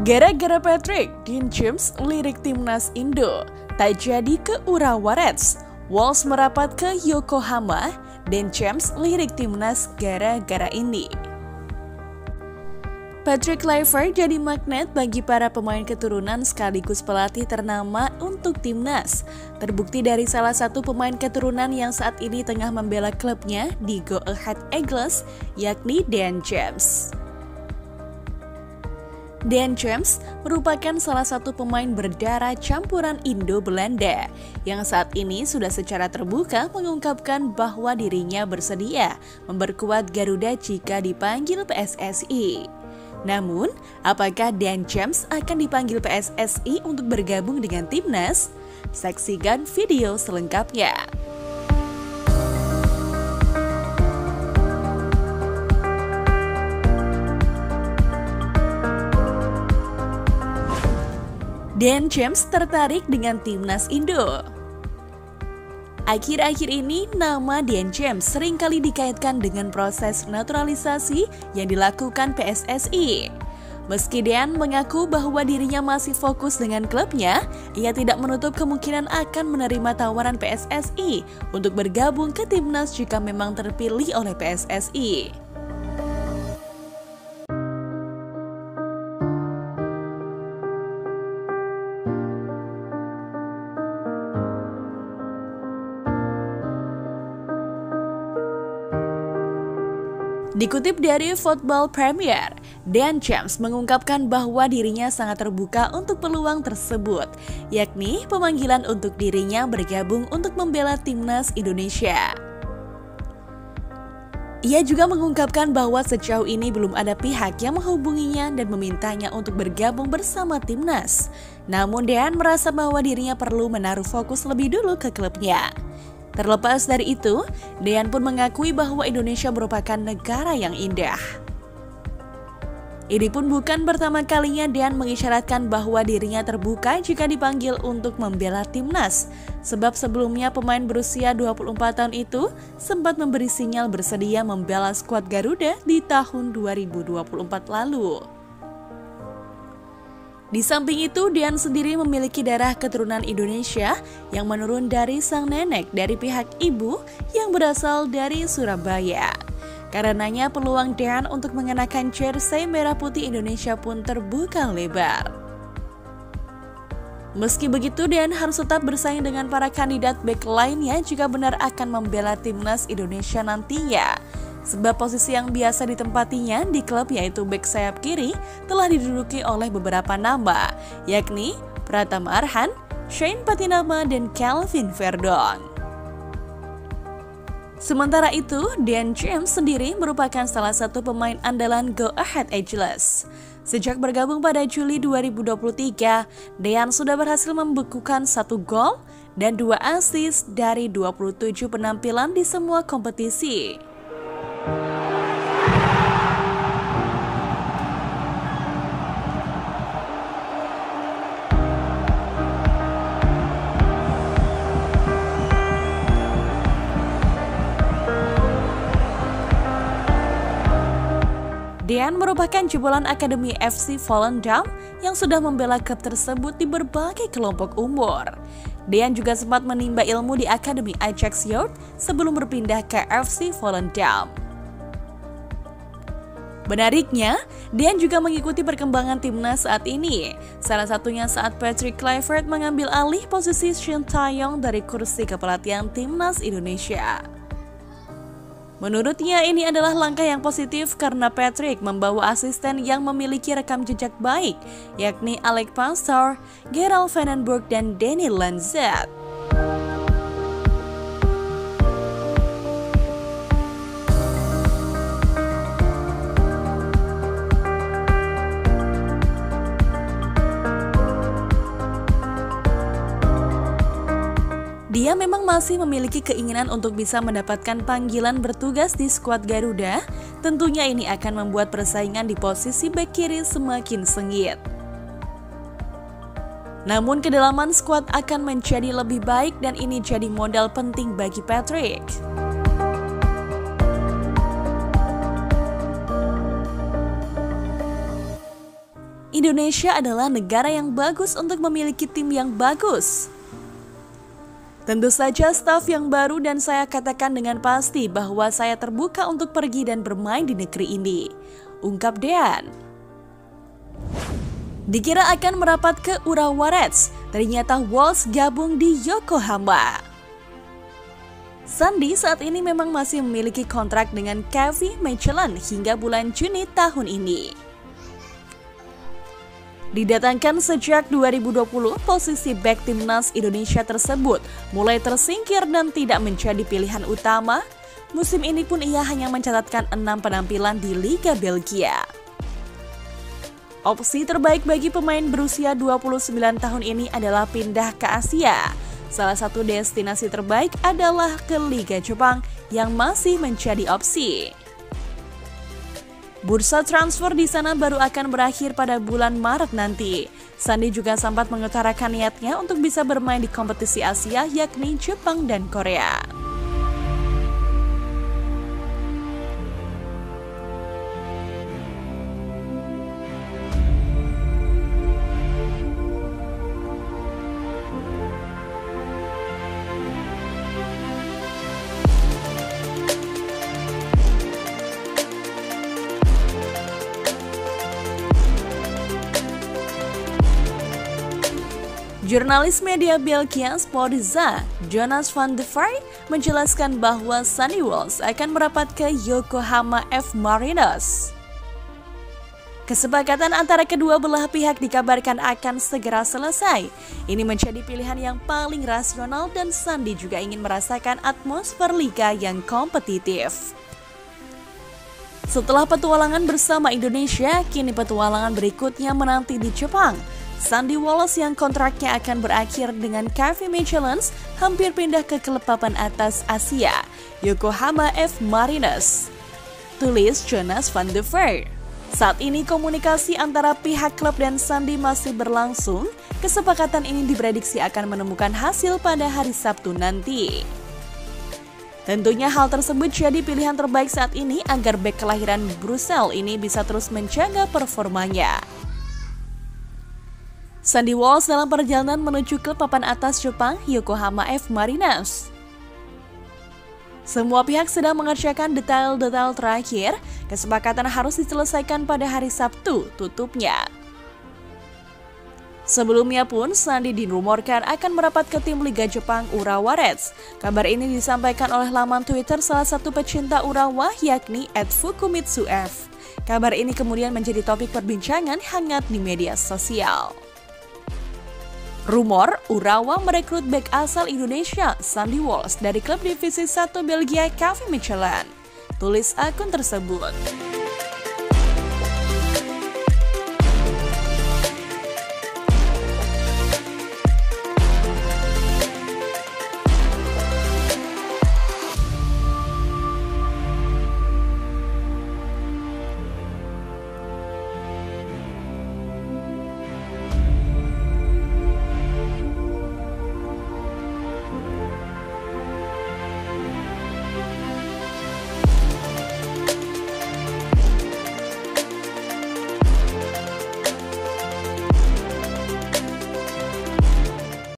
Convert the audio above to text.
Gara-gara Patrick, Dean James lirik timnas Indo tak jadi ke Urawa Reds. Wolves merapat ke Yokohama, Dean James lirik timnas gara-gara ini. Patrick Kluivert jadi magnet bagi para pemain keturunan sekaligus pelatih ternama untuk timnas. Terbukti dari salah satu pemain keturunan yang saat ini tengah membela klubnya di Go Ahead Eagles, yakni Dean James. Dean James merupakan salah satu pemain berdarah campuran Indo-Belanda yang saat ini sudah secara terbuka mengungkapkan bahwa dirinya bersedia memperkuat Garuda jika dipanggil PSSI. Namun, apakah Dean James akan dipanggil PSSI untuk bergabung dengan timnas? Saksikan video selengkapnya. Dean James tertarik dengan timnas Indo. Akhir-akhir ini, nama Dean James seringkali dikaitkan dengan proses naturalisasi yang dilakukan PSSI. Meski Dean mengaku bahwa dirinya masih fokus dengan klubnya, ia tidak menutup kemungkinan akan menerima tawaran PSSI untuk bergabung ke timnas jika memang terpilih oleh PSSI. Dikutip dari Football Premier, Dean James mengungkapkan bahwa dirinya sangat terbuka untuk peluang tersebut, yakni pemanggilan untuk dirinya bergabung untuk membela timnas Indonesia. Ia juga mengungkapkan bahwa sejauh ini belum ada pihak yang menghubunginya dan memintanya untuk bergabung bersama timnas. Namun Dean merasa bahwa dirinya perlu menaruh fokus lebih dulu ke klubnya. Terlepas dari itu, Dean pun mengakui bahwa Indonesia merupakan negara yang indah. Ini pun bukan pertama kalinya Dean mengisyaratkan bahwa dirinya terbuka jika dipanggil untuk membela timnas. Sebab sebelumnya pemain berusia 24 tahun itu sempat memberi sinyal bersedia membela skuad Garuda di tahun 2024 lalu. Di samping itu, Dean sendiri memiliki darah keturunan Indonesia yang menurun dari sang nenek dari pihak ibu yang berasal dari Surabaya. Karenanya peluang Dean untuk mengenakan jersey merah putih Indonesia pun terbuka lebar. Meski begitu, Dean harus tetap bersaing dengan para kandidat bek lainnya jika benar akan membela timnas Indonesia nantinya. Sebab posisi yang biasa ditempatinya di klub yaitu bek sayap kiri telah diduduki oleh beberapa nama, yakni Pratama Arhan, Shane Patinama, dan Calvin Verdon. Sementara itu, Dean James sendiri merupakan salah satu pemain andalan Go Ahead Eagles. Sejak bergabung pada Juli 2023, Dean sudah berhasil membekukan 1 gol dan 2 assist dari 27 penampilan di semua kompetisi. Dean merupakan jebolan Akademi FC Volendam yang sudah membela klub tersebut di berbagai kelompok umur. Dean juga sempat menimba ilmu di Akademi Ajax Youth sebelum berpindah ke FC Volendam. Menariknya, Dean juga mengikuti perkembangan timnas saat ini. Salah satunya saat Patrick Kluivert mengambil alih posisi Shin Tae-yong dari kursi kepelatihan timnas Indonesia. Menurutnya ini adalah langkah yang positif karena Patrick membawa asisten yang memiliki rekam jejak baik, yakni Alec Pastor, Gerald Vandenberg, dan Danny Lanzet. Dia memang masih memiliki keinginan untuk bisa mendapatkan panggilan bertugas di skuad Garuda. Tentunya ini akan membuat persaingan di posisi bek kiri semakin sengit. Namun kedalaman skuad akan menjadi lebih baik dan ini jadi modal penting bagi Patrick. Indonesia adalah negara yang bagus untuk memiliki tim yang bagus. Tentu saja staf yang baru dan saya katakan dengan pasti bahwa saya terbuka untuk pergi dan bermain di negeri ini, ungkap Dean. Dikira akan merapat ke Urawa Reds, ternyata Wolves gabung di Yokohama. Sandy saat ini memang masih memiliki kontrak dengan KV Mechelen hingga bulan Juni tahun ini. Didatangkan sejak 2020, posisi bek timnas Indonesia tersebut mulai tersingkir dan tidak menjadi pilihan utama. Musim ini pun ia hanya mencatatkan 6 penampilan di Liga Belgia. Opsi terbaik bagi pemain berusia 29 tahun ini adalah pindah ke Asia. Salah satu destinasi terbaik adalah ke Liga Jepang yang masih menjadi opsi. Bursa transfer di sana baru akan berakhir pada bulan Maret nanti. Sandy juga sempat mengutarakan niatnya untuk bisa bermain di kompetisi Asia yakni Jepang dan Korea. Jurnalis media Belgia Sportza, Jonas van de Vaart, menjelaskan bahwa Sandy Walsh akan merapat ke Yokohama F. Marinos. Kesepakatan antara kedua belah pihak dikabarkan akan segera selesai. Ini menjadi pilihan yang paling rasional dan Sandy juga ingin merasakan atmosfer liga yang kompetitif. Setelah petualangan bersama Indonesia, kini petualangan berikutnya menanti di Jepang. Sandy Walsh yang kontraknya akan berakhir dengan KV Mechelen hampir pindah ke klub papan atas Asia, Yokohama F. Marinos. Tulis Jonas van de Vaart. Saat ini komunikasi antara pihak klub dan Sandy masih berlangsung. Kesepakatan ini diprediksi akan menemukan hasil pada hari Sabtu nanti. Tentunya hal tersebut jadi pilihan terbaik saat ini agar bek kelahiran Brussels ini bisa terus menjaga performanya. Sandy Walsh dalam perjalanan menuju klub papan atas Jepang, Yokohama F. Marinos. Semua pihak sedang mengerjakan detail-detail terakhir. Kesepakatan harus diselesaikan pada hari Sabtu tutupnya. Sebelumnya pun, Sandy dirumorkan akan merapat ke tim Liga Jepang Urawa Reds. Kabar ini disampaikan oleh laman Twitter salah satu pecinta Urawa yakni @fukumitsu_f. Kabar ini kemudian menjadi topik perbincangan hangat di media sosial. Rumor, Urawa merekrut bek asal Indonesia, Sandy Walsh, dari klub divisi 1 Belgia KV Mechelen. Tulis akun tersebut.